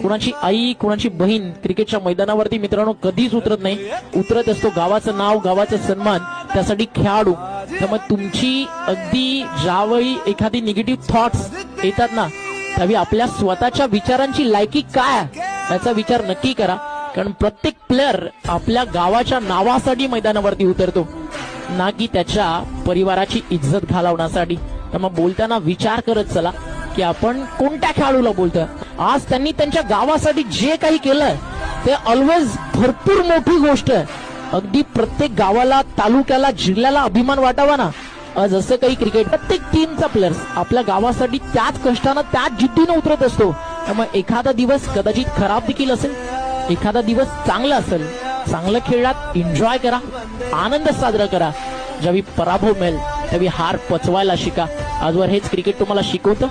कुणाची आई कुणाची बहीण क्रिकेटच्या मैदानावरती मित्रांनो कधीच उतरत नाही, उतरत असतो गावाचं नाव गावाचा सन्मान, त्यासाठी खेळाडू. त्यामुळे तुमची अगदी ज्यावेळी एखादी निगेटिव्ह थॉट्स येतात ना, त्यावेळी आपल्या स्वतःच्या विचारांची लायकी काय याचा विचार नक्की करा. कारण प्रत्येक प्लेअर आपल्या गावाच्या नावासाठी मैदानावरती उतरतो, ना की त्याच्या परिवाराची इज्जत घालवण्यासाठी. त्यामुळे बोलताना विचार करत चला की आपण कोणत्या खेळाडूला बोलतोय. आज त्यांनी त्यांच्या गावासाठी जे काही केलंय ते ऑलवेज भरपूर मोठी गोष्ट आहे. अगदी प्रत्येक गावाला तालुक्याला जिल्ह्याला अभिमान वाटावा ना. आज असं काही क्रिकेट प्रत्येक टीमचा प्लेयर्स आपल्या गावासाठी त्याच कष्टानं त्याच जिद्दीनं उतरत असतो. त्यामुळे एखादा दिवस कदाचित खराब देखील असेल, एखादा दिवस चांगला असेल, चांगलं खेळात एन्जॉय करा, आनंद साजरा करा. ज्यावेळी पराभव मिळेल त्यावेळी हार पचवायला शिका. आजवर हेच क्रिकेट तुम्हाला शिकवतं.